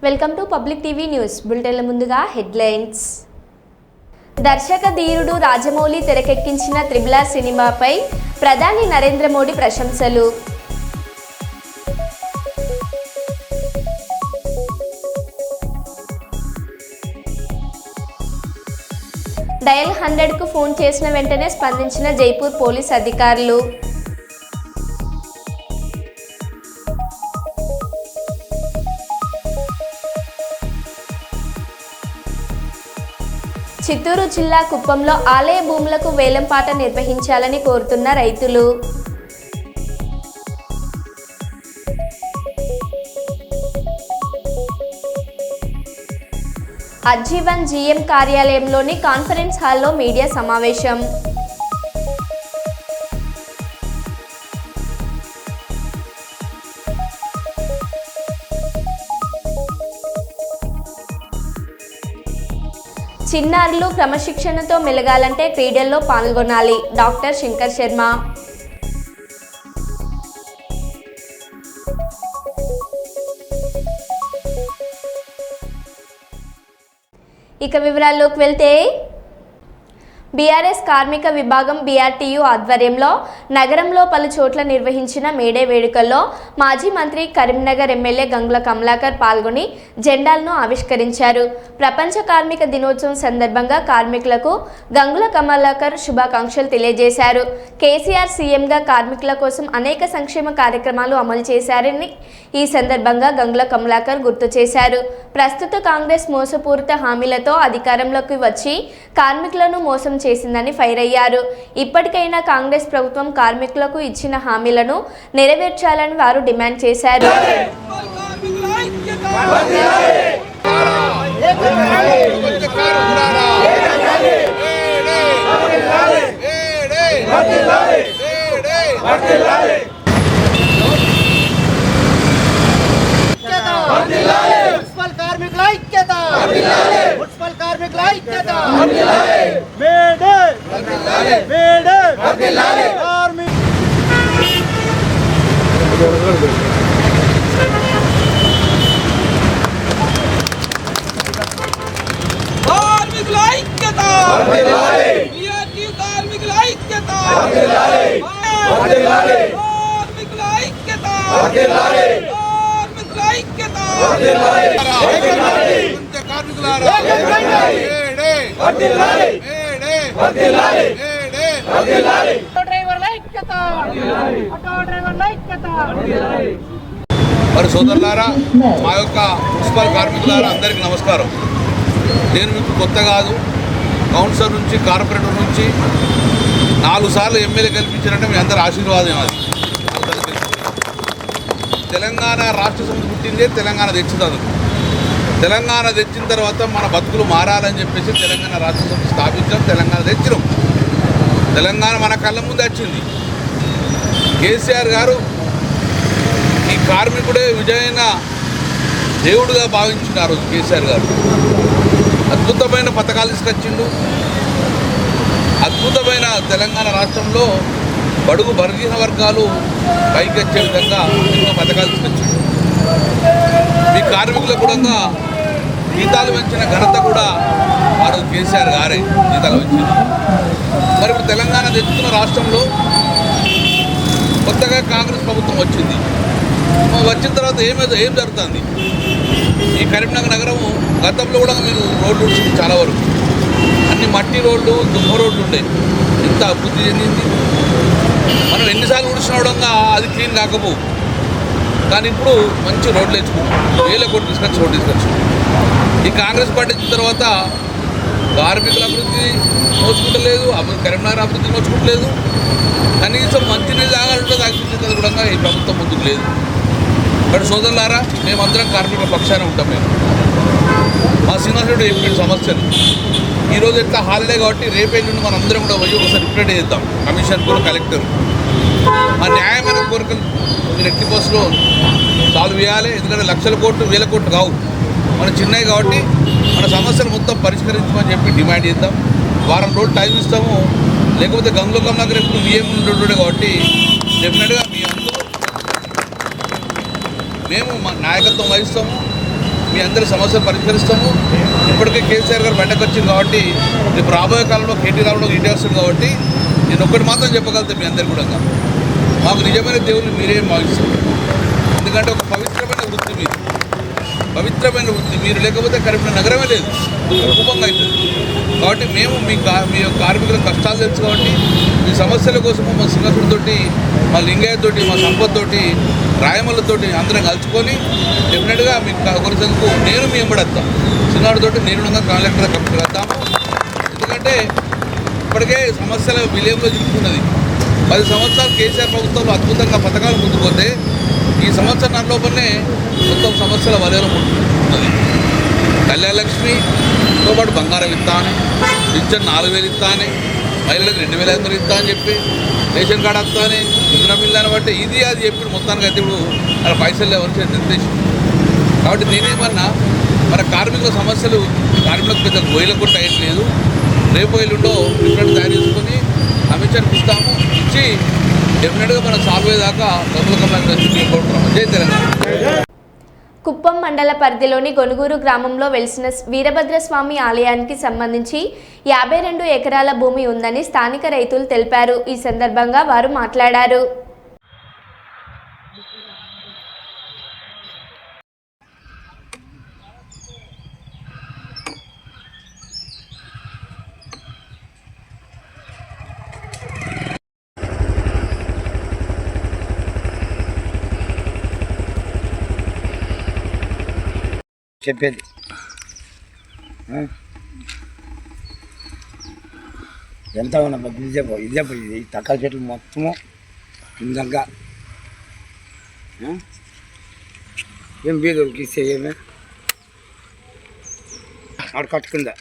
Welcome to public TV news బులెటిన్ల ముందుగా headlines. దర్శక ధీరుడు రాజమౌళి తెరకెక్కించిన త్రిబుల్ ఆర్ సినిమాపై ప్రధాని నరేంద్ర మోడీ ప్రశంసలు. డయల్ 100కు ఫోన్ చేసిన వెంటనే స్పందించిన జైపూర్ పోలీస్ అధికారులు. చిత్తూరు జిల్లా కుప్పంలో ఆలయ భూములకు వేలంపాట నిర్వహించాలని కోరుతున్న రైతులు. అజ్జీవన్ జీఎం కార్యాలయంలోని కాన్ఫరెన్స్ హాల్లో మీడియా సమావేశం. చిన్నారులు క్రమశిక్షణతో మెలగాలంటే క్రీడల్లో పాల్గొనాలి. డాక్టర్ శంకర్ శర్మ. ఇక వివరాల్లోకి వెళ్తే, బీఆర్ఎస్ కార్మిక విభాగం బీఆర్టీయూ ఆధ్వర్యంలో నగరంలో పలు చోట్ల నిర్వహించిన మేడే వేడుకల్లో మాజీ మంత్రి కరీంనగర్ ఎమ్మెల్యే గంగుల కమలాకర్ పాల్గొని జెండాలను ఆవిష్కరించారు. ప్రపంచ కార్మిక దినోత్సవం సందర్భంగా కార్మికులకు గంగుల కమలాకర్ శుభాకాంక్షలు తెలియజేశారు. కేసీఆర్ సీఎంగా కార్మికుల కోసం అనేక సంక్షేమ కార్యక్రమాలు అమలు చేశారని ఈ సందర్భంగా గంగుల కమలాకర్ గుర్తు చేశారు. ప్రస్తుత కాంగ్రెస్ మోసపూరిత హామీలతో అధికారంలోకి వచ్చి కార్మికులను మోసం చేసిందని ఫైర్ అయ్యారు. ఇప్పటికైనా కాంగ్రెస్ ప్రభుత్వం కార్మికులకు ఇచ్చిన హామీలను నెరవేర్చాలని వారు డిమాండ్ చేశారు. మరి సోదరులారా, మా యొక్క మున్సిపల్ కార్మికులారా అందరికీ నమస్కారం. నేను మీకు కొత్త కాదు. కౌన్సిలర్ నుంచి కార్పొరేటర్ నుంచి 4 సార్లు ఎమ్మెల్యే కల్పించారంటే మీ అందరి ఆశీర్వాదం. అది తెలంగాణ రాష్ట్ర సమితి పుట్టిందే తెలంగాణ తెచ్చుతుంది. తెలంగాణ తెచ్చిన తర్వాత మన బతుకులు మారాలని చెప్పేసి తెలంగాణ రాష్ట్ర సమితి స్థాపించాం. తెలంగాణ తెచ్చినాం. తెలంగాణ మన కళ్ళ ముందు వచ్చింది. కేసీఆర్ గారు ఈ కార్మికుడే విజయైన దేవుడుగా భావించిండు. ఆ రోజు కేసీఆర్ గారు అద్భుతమైన పథకాలు తీసుకొచ్చిండు. అద్భుతమైన తెలంగాణ రాష్ట్రంలో బడుగు బలహీన వర్గాలు పైకి వచ్చే విధంగా ఎన్నో పథకాలు తీసుకొచ్చిండు. ఈ కార్మికులకు కూడా జీతాలు పెంచిన ఘనత కూడా ఆ రోజు కేసీఆర్ గారే జీతాలు పెంచింది. మరి ఇప్పుడు తెలంగాణ తెచ్చుకున్న రాష్ట్రంలో కొత్తగా కాంగ్రెస్ ప్రభుత్వం వచ్చింది. వచ్చిన తర్వాత ఏం జరుగుతుంది? ఈ కరీంనగర్ నగరము గతంలో కూడా మీరు రోడ్లు చాలా వరకు అన్ని మట్టి రోడ్లు, దుమ్మ రోడ్లు ఉండే. ఎంత అభివృద్ధి చెందింది. మనం ఎన్నిసార్లు ఉడిచినవడంగా అది క్లీన్ కాకపోవు. కానీ ఇప్పుడు మంచి రోడ్లు వేసుకున్నాం. 1000 కోట్లు తీసుకొచ్చి రోడ్డు తీసుకొచ్చాం. ఈ కాంగ్రెస్ పార్టీ వచ్చిన తర్వాత కార్మికుల అభివృద్ధి నోచుకుంటలేదు, కరీంనగర్ అభివృద్ధి నోచుకుంటలేదు. కనీసం మంచినీళ్ళు తాగాలంటే తాగిపించేది కూడా ఈ ప్రభుత్వం ముందుకు లేదు. ఇక్కడ సోదరులారా, మేమందరం కార్మికుల పక్షాన ఉంటాం. మా శ్రీనివాసుడు చెప్పిన సమస్యలు ఈరోజు ఎట్లా హాలిడే కాబట్టి రేపేళ్ళుండి మనం అందరం కూడా పోయి ఒకసారి రిప్రజెంట్ చేద్దాం కమిషన్ కూడా, కలెక్టర్. మా న్యాయమైన కోరికలు మీరు ఎట్టి బస్సులో సాల్వ్ చేయాలి. ఎందుకంటే 1,00,000 కోట్లు 1,000 కోట్లు కావు, మన చిన్నవి కాబట్టి మన సమస్యలు మొత్తం పరిష్కరించమని చెప్పి డిమాండ్ చేద్దాం. వారం రోజులు టైం ఇస్తాము. లేకపోతే గంగుల కమలాకర్ ఎప్పుడు విఎం ఉంటుండే కాబట్టి డెఫినెట్గా మీ అందరూ మేము మా నాయకత్వం వహిస్తాము. మీ అందరి సమస్యలు పరిష్కరిస్తాము. ఇప్పటికే కేసీఆర్ గారు బయటకు వచ్చింది కాబట్టి రేపు రాబోయే కాలంలో కేటీ రావడం ఇండియా వస్తుంది కాబట్టి నేను ఒక్కటి మాత్రం చెప్పగలుగుతాను మీ అందరు కూడా, మాకు నిజమైన దేవుళ్ళు మీరే భావిస్తారు. ఎందుకంటే ఒక పవిత్రమైన వృత్తి మీరు, పవిత్రమైన వృత్తి మీరు లేకపోతే కరీంనగర్ నగరమే లేదు, కుటుంబంగా అవుతుంది. కాబట్టి మేము మీ కార్మికుల కష్టాలు తెలుసు కాబట్టి మీ సమస్యల కోసము మా సింగసుడితోటి, మా లింగయ్యతోటి, మా సంపత్తోటి, రాయమల్లతోటి అందరం కలుసుకొని డెఫినెట్గా మీకు కొరిసేందుకు నేను మీ ఎంబడేస్తాను. చిన్నాడితోటి నేను కలెక్టర్ కమిటీ వెళ్తాము. ఎందుకంటే ఇప్పటికే సమస్యల విలయంలో చిక్కున్నది. 10 సంవత్సరాలు కేసీఆర్ ప్రభుత్వంలో అద్భుతంగా పథకాలు ముందుకోతే ఈ సంవత్సరం లోపలనే మొత్తం సమస్యల వలయంలో ఉన్నది. కళ్యాణలక్ష్మితో పాటు బంగారం ఇస్తా అని, పింఛన్ 4,000 ఇస్తా అని, మహిళలకు 2,500 ఇస్తా అని చెప్పి, రేషన్ కార్డు వస్తా అని, ఇంధన బిల్లు అని బట్టి ఇది అది చెప్పి మొత్తానికి అయితే ఇప్పుడు అలా పైసలు లేవని నిర్దేశం. కాబట్టి నేనేమన్నా మన కార్మికుల సమస్యలు కార్మికులకు పెద్ద గోయిలకు కూడా అయ్యట్లేదు. రేపు ఎల్లుండో డిఫరెంట్ తయారు చేసుకొని అమిత్ షాకి ఇస్తాము. ఇచ్చి డెఫినెట్గా మనం సాల్వ్ అయ్యేదాకా గమనికం జై తెలంగాణ. కుప్పం మండల పరిధిలోని గొనుగూరు గ్రామంలో వెలిసిన వీరభద్రస్వామి ఆలయానికి సంబంధించి 52 ఎకరాల భూమి ఉందని స్థానిక రైతులు తెలిపారు. ఈ సందర్భంగా వారు మాట్లాడారు. చెప్పేది ఎంత ఉన్నా ఇదే ఇది తక్కువ చెట్లు మొత్తము ఇందంగా ఏం బీదోళ్ళకి ఇస్తే ఏమే ఆడ కట్టుకుంది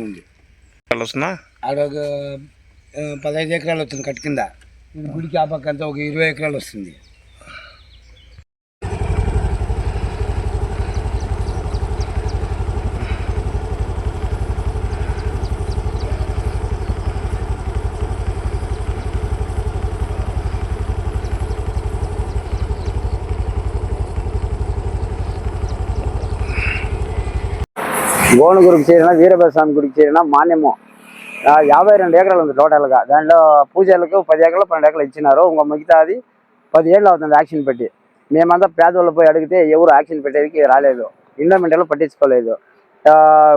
ఉంది ఆడ ఒక 15 ఎకరాలు వస్తుంది కట్టుకుందా. గుడికి ఆ పక్క అంతా ఒక 20 ఎకరాలు వస్తుంది. గోనుగురికి చేరిన వీరభద్రస్వామి గుడికి చేరిన మాన్యము 52 ఎకరాలు ఉంది టోటల్గా. దాంట్లో పూజలకు 10 ఎకరాలు 12 ఎకరాలు ఇచ్చినారు. ఇంకో మిగతాది 10 ఏళ్ళు అవుతుంది యాక్షన్ పెట్టి. మేమంతా పేదవాళ్ళు పోయి అడిగితే ఎవరు యాక్షన్ పెట్టేది రాలేదు, ఇండోమెంటలు పట్టించుకోలేదు.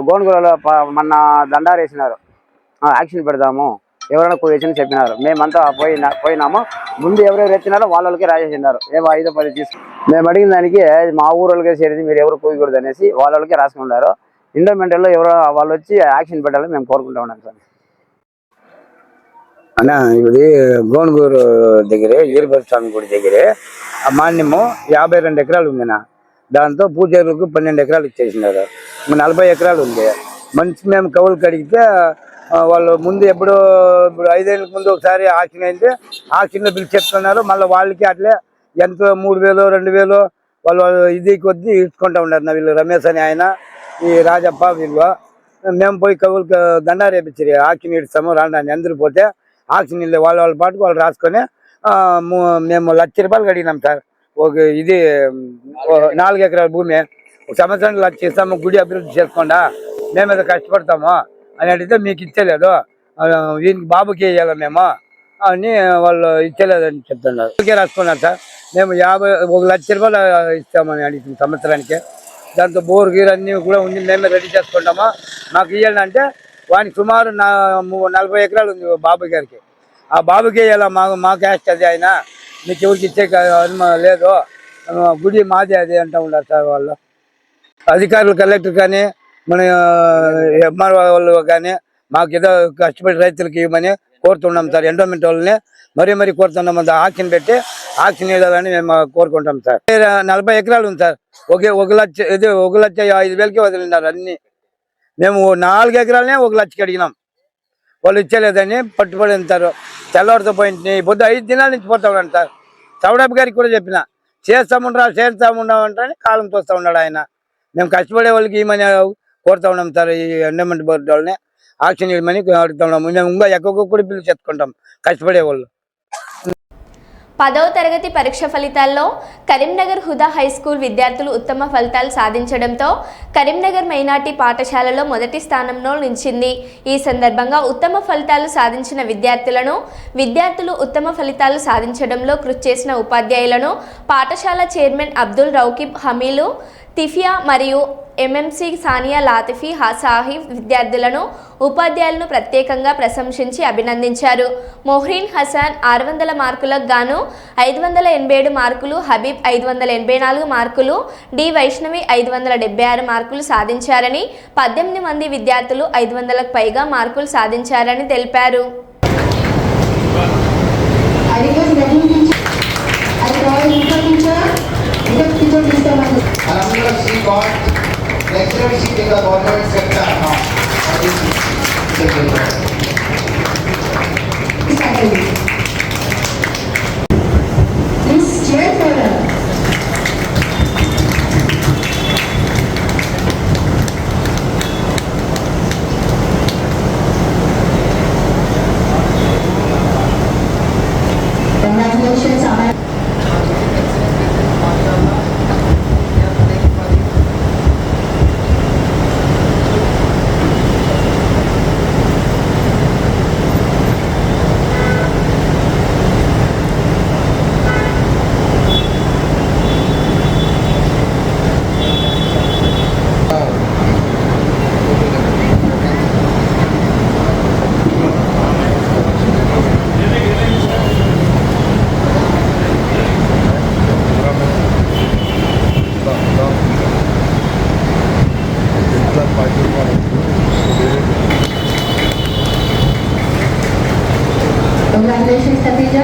గోనుగురలో మొన్న దండారు వేసినారు, యాక్షన్ పెడదాము ఎవరైనా వేసి చెప్పినారు. మేమంతా పోయినాము. ముందు ఎవరెవరు ఎత్తినారో వాళ్ళకి రాసేసినారు. 5 10 తీసుకు మేము అడిగిన దానికి మా ఊళ్ళకే చేరేది మీరు ఎవరు పోయకూడదు అనేసి వాళ్ళకి రాసుకున్నారు. ఇండోమెంటల్లో ఎవరో వాళ్ళు వచ్చి యాక్షన్ పెట్టాలని మేము కోరుకుంటా ఉన్నాం సార్. అన్న ఇది గోనుగూరు దగ్గరే వీరభద్రస్వామి గుడి దగ్గరే ఆ మాన్యము 52 ఎకరాలు ఉందినా. దాంతో పూజలకు 12 ఎకరాలు ఇచ్చేసినారు. 40 ఎకరాలు ఉంది. మంచి మేము కవులు కడిగితే వాళ్ళు ముందు ఇప్పుడు 5 ఏళ్ళ ముందు ఒకసారి ఆక్షన్ అయితే ఆక్షన్లో బిల్ చెప్తున్నారు. మళ్ళీ వాళ్ళకి అట్లే ఎంతో 3,000 2,000 వాళ్ళు ఇది కొద్దీ ఇచ్చుకుంటూ ఉన్నారు. వీళ్ళు రమేష్ అని ఆయన, ఈ రాజప్ప వీళ్ళు. మేము పోయి కవులకు దండారు వేపించారు, ఆక్షన్ ఇస్తాము రాండి అందరూ పోతే ఆక్షన్ ఇల్లు వాళ్ళ పాటుకు వాళ్ళు రాసుకొని మేము 1,00,000 రూపాయలు అడిగినాం సార్. ఒక ఇది 4 ఎకరాల భూమి ఒక సంవత్సరానికి 1,00,000 ఇస్తాము, గుడి అభివృద్ధి చేసుకోండా మేము ఏదో కష్టపడతాము అని అడిగితే మీకు ఇచ్చలేదు, వీనికి బాబుకి ఇవ్వాలి మేము అని వాళ్ళు ఇచ్చలేదని చెప్తున్నారు. రాసుకున్నారు సార్. మేము 1,00,000 రూపాయలు ఇస్తామని అడిగిన సంవత్సరానికి. దాంతో బోర్ గీరు అన్నీ కూడా ఉంది, మేమే రెడీ చేసుకుంటామా మాకు ఇవ్వాలంటే అంటే వానికి సుమారు 40 ఎకరాలు ఉంది బాబు గారికి. ఆ బాబుకి ఇవ్వాలా మా క్యాస్ట్ అది ఆయన, మీకు ఎవరికి ఇచ్చే లేదు, గుడి మాది అది అంటూ ఉన్నారు సార్ వాళ్ళు. అధికారులు కలెక్టర్ కానీ మన ఎంఆర్ వాళ్ళు కానీ మాకు ఏదో కష్టపడి రైతులకి ఇవ్వమని కోరుతున్నాం సార్. ఎండోమెంట్ వాళ్ళని మరీ కోరుతున్నాం. ఆక్షన్ పెట్టి ఆక్షన్ వేయాలని మేము కోరుకుంటాం సార్. 40 ఎకరాలు ఉంది సార్. 1,05,000కి వదిలినారు అన్ని. మేము 4 ఎకరాలనే 1,00,000కి అడిగినాం, వాళ్ళు ఇచ్చలేదని పట్టుబడి ఉంటారు. తెల్లవారితో పోయింది పొద్దు 5 దినాల నుంచి పోతా ఉన్నాడు సార్. చౌడప్ప గారికి కూడా చెప్పిన చేస్తాముండమంటే కాలం తోస్తూ ఉన్నాడు ఆయన. మేము కష్టపడే వాళ్ళకి ఏమని కోరుతా ఉన్నాం సార్. ఈ ఎండోమెంట్ బోర్డు వాళ్ళని ఆక్షన్ చేయమని అడుగుతా ఉన్నాము. మేము ఇంకా ఎక్కువ కూడా పిల్లలు చెప్పుకుంటాం కష్టపడే వాళ్ళు. 10వ తరగతి పరీక్ష ఫలితాల్లో కరీంనగర్ హుదా హై స్కూల్ విద్యార్థులు ఉత్తమ ఫలితాలు సాధించడంతో కరీంనగర్ మైనార్టీ పాఠశాలలో మొదటి స్థానంలో నిలిచింది. ఈ సందర్భంగా ఉత్తమ ఫలితాలు సాధించిన విద్యార్థులు ఉత్తమ ఫలితాలు సాధించడంలో కృషి చేసిన ఉపాధ్యాయులను పాఠశాల చైర్మన్ అబ్దుల్ రౌకిబ్ హమీలు, తిఫియా మరియు ఎంఎంసీ సానియా లాతిఫీ సాహిబ్ విద్యార్థులను ఉపాధ్యాయులను ప్రత్యేకంగా ప్రశంసించి అభినందించారు. మొహ్రీన్ హసన్ 600 మార్కులకు గాను 587 మార్కులు, హబీబ్ 584 మార్కులు, డి వైష్ణవి 576 మార్కులు సాధించారని, 18 మంది విద్యార్థులు 500లకు పైగా మార్కులు సాధించారని తెలిపారు. Lectureship in the government sector now. Please cheer for her. Congratulations, Amar. Congratulations, Khadija.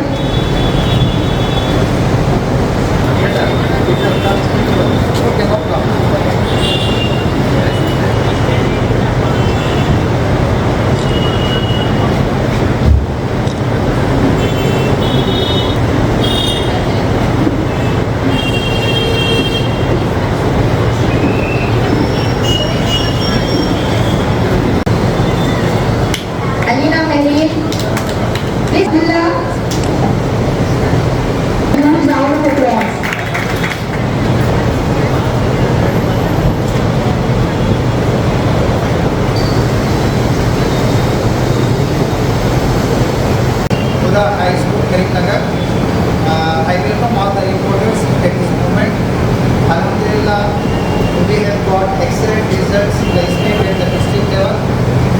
Alina Mehri, please Billa. Round of applause. Hudha High School, Karimnagar. I welcome all the reporters at this moment. Alhamdulillah, we have got excellent results in the state and the district level.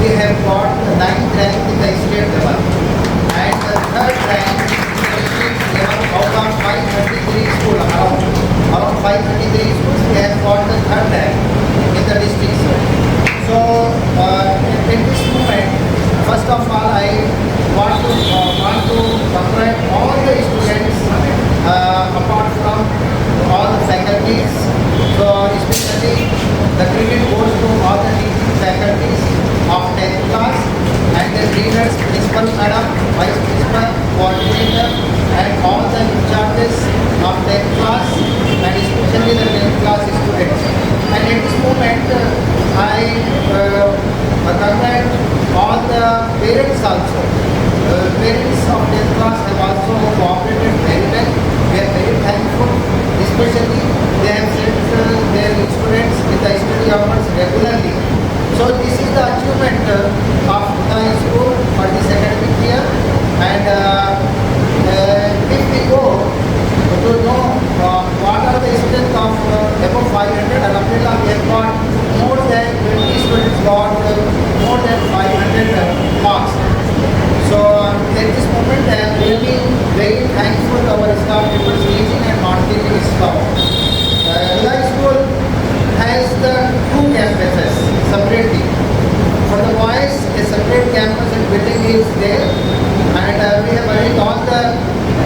We have got the 9th rank in the state level and the 3rd rank in the district level out of 533 schools. Around 533 schools, we have got the 3rd rank in the district. So, in this moment, first of all, I want to congratulate all the students apart from all the faculties. So, especially the credit goes to all the teaching faculties of 10th class and the leaders, principal madam, vice principal, coordinator and all the in-charges of 10th class and especially the 10th class students. And at this moment, I congratulate all the parents also. Parents of 10th class have also cooperated very well. We are very thankful, especially they have sent their students with the study hours regularly. So this is the achievement of High School for this academic year. And if we go to know what are the strength of above 500, Alhamdulillah, we have got more than 20 students got more than 500 marks. So at this moment, I am really very thankful to our staff members teaching and non-teaching staff. High School has the 2 campuses separately. For the boys, a separate campus and building is there, and we have arranged all the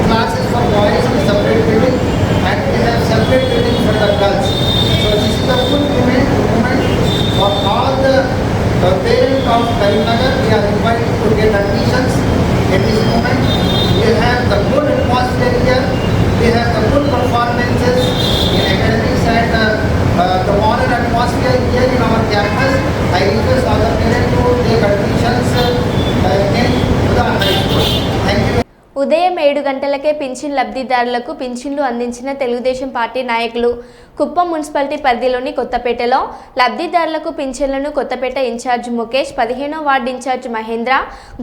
classes for boys in a separate building, and we have separate building for the girls. So this is the full movement for all the parents of Karimnagar. We are invited to get admissions at this moment. We have the good atmosphere here. We have the good performances in academics and the modern atmosphere here in our campus. I request all the parents to take admissions in Hudha High School. Thank you. ఉదయం 7 గంటలకే pension లబ్ధిదారులకు పింఛన్లు అందించిన Telugu Desam party నాయకులు Kuppam municipality పరిధిలోని కొత్తపేటలో లబ్ధిదారులకు పింఛన్లను Kothapeta incharge Mukesh 15వ వార్డు ఇన్ఛార్జ్ మహేంద్ర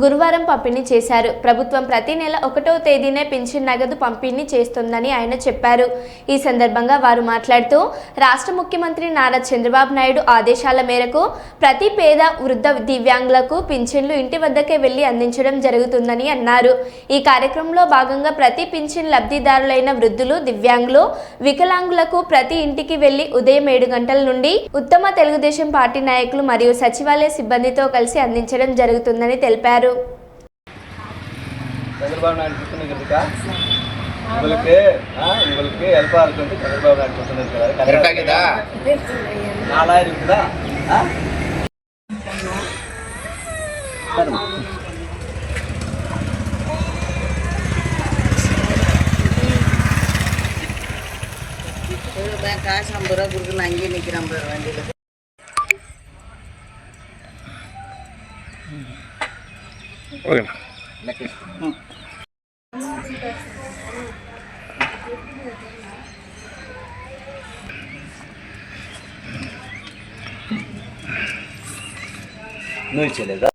గురువారం పంపిణీ చేశారు. ప్రభుత్వం ప్రతి నెల 1వ తేదీనే పింఛన్ నగదు పంపిణీ చేస్తుందని ఆయన చెప్పారు. ఈ సందర్భంగా వారు మాట్లాడుతూ రాష్ట్ర ముఖ్యమంత్రి నారా చంద్రబాబు నాయుడు ఆదేశాల మేరకు ప్రతి పేద వృద్ధ దివ్యాంగులకు పింఛన్లు ఇంటి వద్దకే వెళ్లి అందించడం జరుగుతుందని అన్నారు. ఈ కార్యక్రమంలో భాగంగా ప్రతి పింఛన్ లబ్ధిదారులైన వృద్ధులు, దివ్యాంగులు, వికలాంగులకు ప్రతి ఇంటికి వెళ్లి ఉదయం 7 గంటల నుండి ఉత్తమ తెలుగుదేశం పార్టీ నాయకులు మరియు సచివాలయ సిబ్బందితో కలిసి అందించడం జరుగుతుందని తెలిపారు. చంద్రబాబు నాయుడు చూస్తున్నారు కదా, ఇవరికి హెల్ప్ అవుతుంది. చంద్రబాబు నాయుడు చూస్తున్నారు కదా, నాలాయరు కదా. ಕಾಸು ನಂಬರ ಗುರುಗಳು ನಂಗೆ ನಿಕ್ಕಿ ನಂಬರ್ ವಂಡಿಲ್ಲ నువ్వు ఇచ్చలేదా?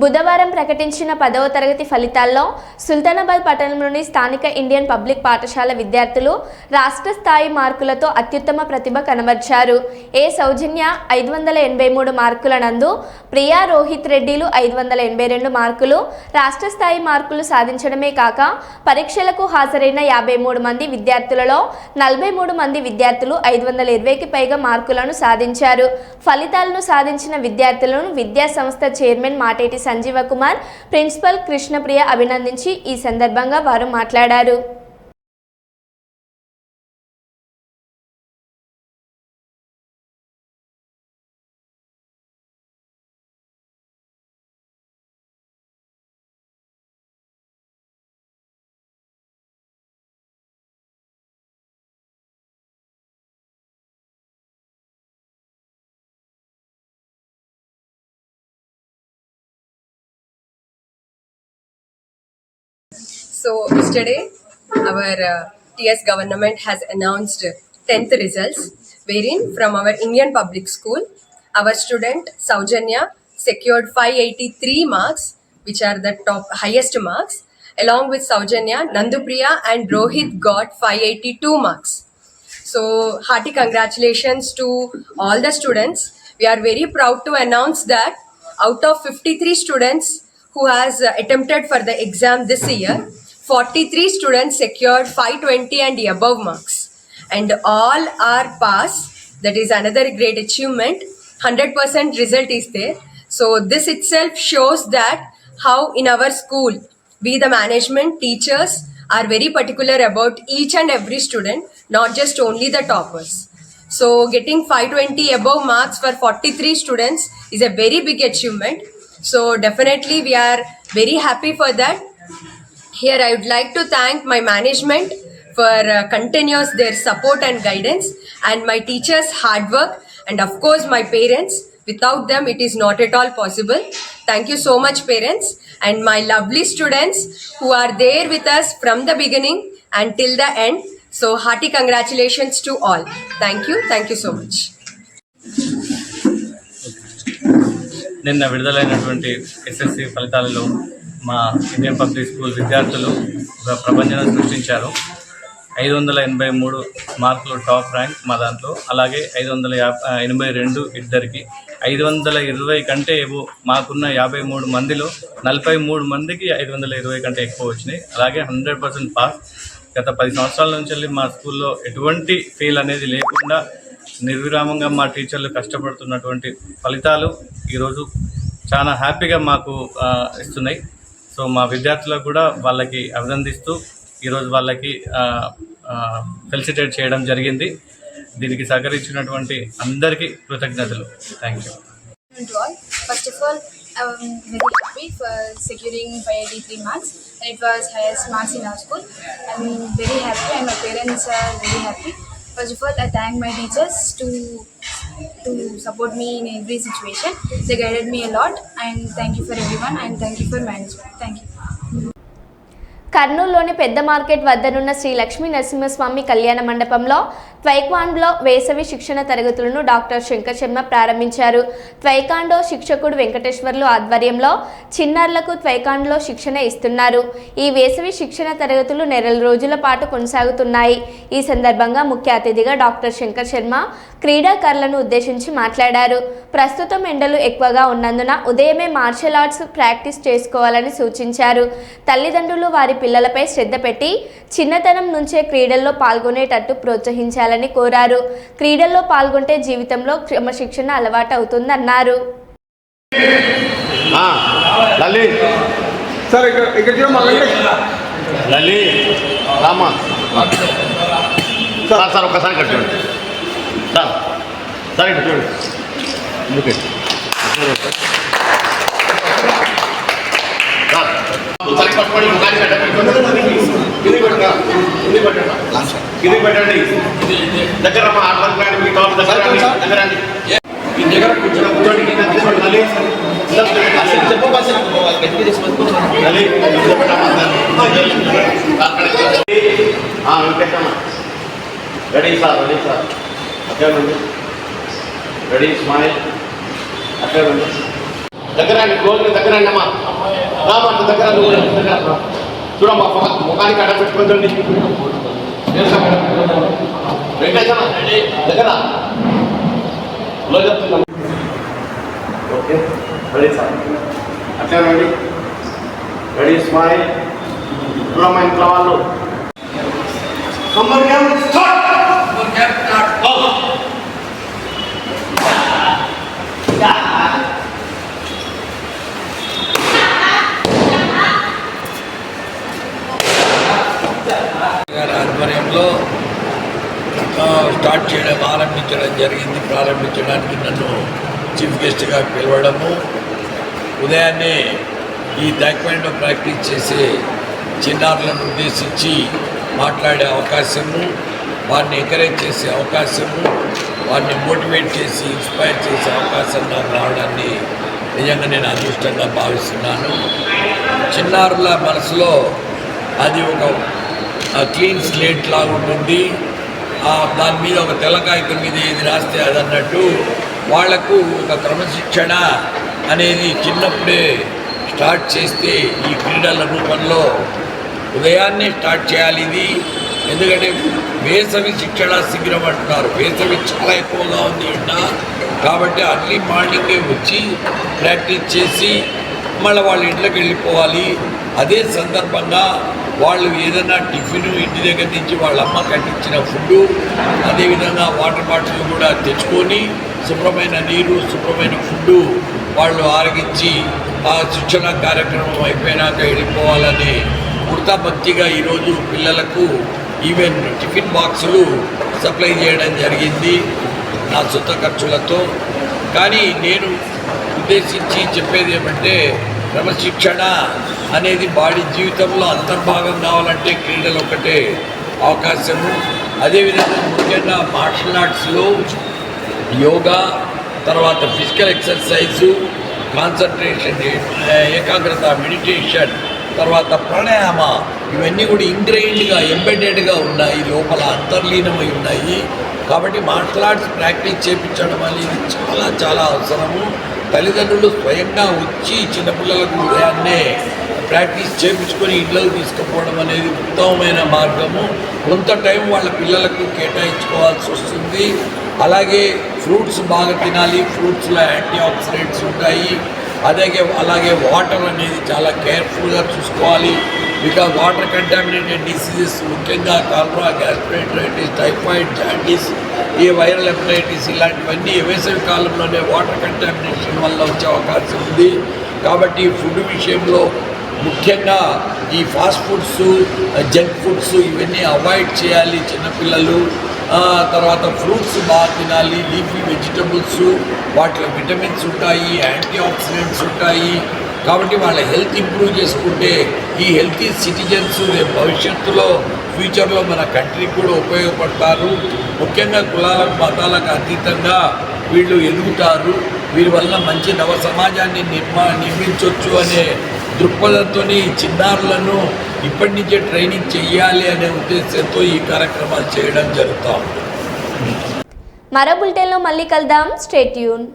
బుధవారం ప్రకటించిన 10వ తరగతి ఫలితాల్లో సుల్తానాబాద్ పట్టణంలోని స్థానిక ఇండియన్ పబ్లిక్ పాఠశాల విద్యార్థులు రాష్ట్ర స్థాయి మార్కులతో అత్యుత్తమ ప్రతిభ కనబర్చారు. ఏ సౌజన్య 583 మార్కుల నందు, ప్రియా రోహిత్ రెడ్డిలు 582 మార్కులు రాష్ట్ర స్థాయి మార్కులు సాధించడమే కాక పరీక్షలకు హాజరైన 53 మంది విద్యార్థులలో 43 మంది విద్యార్థులు 520కి పైగా మార్కులను సాధించారు. ఫలితాలను సాధించిన విద్యార్థులను విద్యా సంస్థ చైర్మన్ మాటేటి సంజీవ కుమార్, ప్రిన్సిపల్ కృష్ణప్రియ అభినందించి ఈ సందర్భంగా వారు మాట్లాడారు. So yesterday our TS government has announced 10th results, wherein from our Indian public school our student Saujanya secured 583 marks, which are the top highest marks. Along with Saujanya, Nandupriya and Rohit got 582 marks. So hearty congratulations to all the students. We are very proud to announce that out of 53 students who has attempted for the exam this year, 43 students secured 520 and above marks, and all are pass. That is another great achievement. 100% result is there. So this itself shows that how in our school we, the management, teachers, are very particular about each and every student, not just only the toppers. So getting 520 above marks for 43 students is a very big achievement. So definitely we are very happy for that. Here I would like to thank my management for continuous their support and guidance, and my teachers' hard work, and of course my parents. Without them it is not at all possible. Thank you so much parents, and my lovely students who are there with us from the beginning until the end. So hearty congratulations to all. Thank you so much. నిన్న విడుదలైనటువంటి SSC ఫలితాలలో మా Indian public school విద్యార్థులు ఒక ప్రపంచం సృష్టించారు. 583 మార్కులు top rank మా దాంట్లో, అలాగే 582 ఇద్దరికి, 520 కంటే ఏవో మాకున్న 53 మందిలో 43 మందికి 520 కంటే ఎక్కువ వచ్చినాయి. అలాగే 100% పాస్. గత 10 సంవత్సరాల నుంచి వెళ్ళి మా స్కూల్లో ఎటువంటి ఫెయిల్ అనేది లేకుండా నిర్విరామంగా మా టీచర్లు కష్టపడుతున్నటువంటి ఫలితాలు ఈరోజు చాలా హ్యాపీగా మాకు ఇస్తున్నాయి. సో మా విద్యార్థులకు కూడా వాళ్ళకి అభినందిస్తూ ఈరోజు వాళ్ళకి ఫెలిసిటేట్ చేయడం జరిగింది. దీనికి సహకరించినటువంటి అందరికీ కృతజ్ఞతలు. Thank you. First of all, I'm very happy for securing 583 marks, and it was highest marks in our school. I'm very happy and my parents are very happy. First of all, I thank my teachers to to support me in every situation. They guided me a lot, and thank you for everyone, and thank you for management. Thank you. కర్నూలులోని పెద్ద market వద్దనున్న శ్రీ లక్ష్మీ నరసింహస్వామి కళ్యాణ మండపంలో ట్వైకాండో వేసవి శిక్షణ తరగతులను doctor Shankar Sharma ప్రారంభించారు. ట్వైకాండో శిక్షకుడు వెంకటేశ్వర్లు ఆధ్వర్యంలో చిన్నారులకు ట్వైకాండోలో శిక్షణ ఇస్తున్నారు. ఈ వేసవి శిక్షణ తరగతులు నెల రోజుల పాటు కొనసాగుతున్నాయి. ఈ సందర్భంగా ముఖ్య అతిథిగా డాక్టర్ శంకర్ శర్మ క్రీడాకారులను ఉద్దేశించి మాట్లాడారు. ప్రస్తుతం ఎండలు ఎక్కువగా ఉన్నందున ఉదయమే మార్షల్ ఆర్ట్స్ ప్రాక్టీస్ చేసుకోవాలని సూచించారు. తల్లిదండ్రులు వారి పిల్లలపై శ్రద్ధ పెట్టి చిన్నతనం నుంచే క్రీడల్లో పాల్గొనేటట్టు ప్రోత్సహించాలని కోరారు. క్రీడల్లో పాల్గొంటే జీవితంలో క్రమశిక్షణ అలవాటు అవుతుందన్నారు. దగ్గర రెడీ సార్ అక్కడ రెడీ స్మైల్ అక్కడ దగ్గర గోల్ దగ్గర అమ్మా రామంట దగ్గర చూడమ్మా ముఖానికి అడ్డ పెట్టుకుంటుంది వెంకటేశ్వర దగ్గర చెప్తున్నాం. ఓకే రెడీ సార్ అట్లా రెడీ రెడీ స్మైల్ చూడమ్మా ఇంట్లో వాళ్ళు కంబర్ క్యామ్ స్టార్ట్ ఆధ్వర్యంలో ప్రారంభించడానికి నన్ను చీఫ్ గెస్ట్గా పిలవడము, ఉదయాన్నే ఈ taekwondo ప్రాక్టీస్ చేసే చిన్నారులను ఉద్దేశించి మాట్లాడే అవకాశము, వారిని ఎంకరేజ్ చేసే అవకాశము, వారిని మోటివేట్ చేసి ఇన్స్పైర్ చేసే అవకాశం నాకు రావడాన్ని నిజంగా నేను అదృష్టంగా భావిస్తున్నాను. చిన్నారుల మనసులో అది ఒక క్లీన్ స్లేట్ లాగా ఉంటుంది. దాని మీద ఒక తెల్లకాగితం మీద ఏది రాస్తే అది అన్నట్టు వాళ్లకు ఒక క్రమశిక్షణ అనేది చిన్నప్పుడే స్టార్ట్ చేస్తే ఈ క్రీడల రూపంలో ఉదయాన్నే స్టార్ట్ చేయాలి. ఇది ఎందుకంటే వేసవి శిక్షణ శిబిరం అంటున్నారు, వేసవి చాలా ఎక్కువగా ఉంది కాబట్టి అర్లీ మార్నింగే వచ్చి ప్రాక్టీస్ చేసి మళ్ళీ వాళ్ళ ఇంట్లోకి వెళ్ళిపోవాలి. అదే సందర్భంగా వాళ్ళు ఏదైనా టిఫిన్ ఇంటి దగ్గర నుంచి వాళ్ళ అమ్మ కట్టించిన ఫుడ్డు, అదేవిధంగా వాటర్ బాటిల్ కూడా తెచ్చుకొని శుభ్రమైన నీరు, శుభ్రమైన ఫుడ్డు వాళ్ళు ఆరగించి ఆ శిక్షణ కార్యక్రమం అయిపోయినాక వెళ్ళిపోవాలని వృత్తాభక్తిగా ఈరోజు పిల్లలకు ఈవెన్ టిఫిన్ బాక్సులు సప్లై చేయడం జరిగింది నా సొంత ఖర్చులతో. కానీ నేను ఉద్దేశించి చెప్పేది ఏమంటే క్రమశిక్షణ అనేది బాడీ జీవితంలో అంతర్భాగం కావాలంటే క్రీడలు ఒకటే అవకాశము. అదేవిధంగా ముఖ్యంగా మార్షల్ ఆర్ట్స్లో యోగా, తర్వాత ఫిజికల్ ఎక్సర్సైజు, కాన్సన్ట్రేషన్, ఏకాగ్రత, మెడిటేషన్, తర్వాత ప్రాణాయామ, ఇవన్నీ కూడా ఇంగ్రెయిన్డ్గా ఎంబెడెడ్గా ఉన్నాయి, లోపల అంతర్లీనమై ఉన్నాయి. కాబట్టి మార్షల్ ఆర్ట్స్ ప్రాక్టీస్ చేయించడం అనేది చాలా చాలా అవసరము. తల్లిదండ్రులు స్వయంగా వచ్చి చిన్నపిల్లలకు ఉదయాన్నే ప్రాక్టీస్ చేయించుకొని ఇంట్లోకి తీసుకుపోవడం అనేది ఉత్తమమైన మార్గము. కొంత టైం వాళ్ళ పిల్లలకు కేటాయించుకోవాల్సి వస్తుంది. అలాగే ఫ్రూట్స్ బాగా తినాలి, ఫ్రూట్స్లో యాంటీ ఆక్సిడెంట్స్ ఉంటాయి. అలాగే వాటర్ అనేది చాలా కేర్ఫుల్గా చూసుకోవాలి. బికాజ్ వాటర్ కంటామినేటెడ్ డిసీజెస్, ముఖ్యంగా కాలరా, గ్యాస్ట్రైటిస్, టైఫాయిడ్, జాండీస్, ఈ వైరల్ హెపటైటిస్ ఇలాంటివన్నీ వేసవి కాలంలోనే వాటర్ కంటామినేషన్ వల్ల వచ్చే అవకాశం ఉంది. కాబట్టి ఫుడ్ విషయంలో ముఖ్యంగా ఈ ఫాస్ట్ ఫుడ్స్, జంక్ ఫుడ్స్ ఇవన్నీ అవాయిడ్ చేయాలి చిన్నపిల్లలు. తర్వాత ఫ్రూట్స్ బాగా తినాలి, లీఫీ వెజిటబుల్స్, వాటిలో విటమిన్స్ ఉంటాయి, యాంటీ ఆక్సిడెంట్స్ ఉంటాయి. కాబట్టి వాళ్ళ హెల్త్ ఇంప్రూవ్ చేసుకుంటే ఈ హెల్తీ సిటిజన్స్ రేపు భవిష్యత్తులో ఫ్యూచర్లో మన కంట్రీకి కూడా ఉపయోగపడతారు. ముఖ్యంగా కులాలకు, మతాలకు అతీతంగా వీళ్ళు ఎదుగుతారు, వీరి వల్ల మంచి నవ సమాజాన్ని నిర్మించవచ్చు అనే దృక్పథంతో ఈ చిన్నారులను ఇప్పటి నుంచే ట్రైనింగ్ చెయ్యాలి అనే ఉద్దేశంతో ఈ కార్యక్రమాలు చేయడం జరుగుతూ ఉంది. మరో బులెటిన్లో మళ్ళీ కలుద్దాం. Stay tune.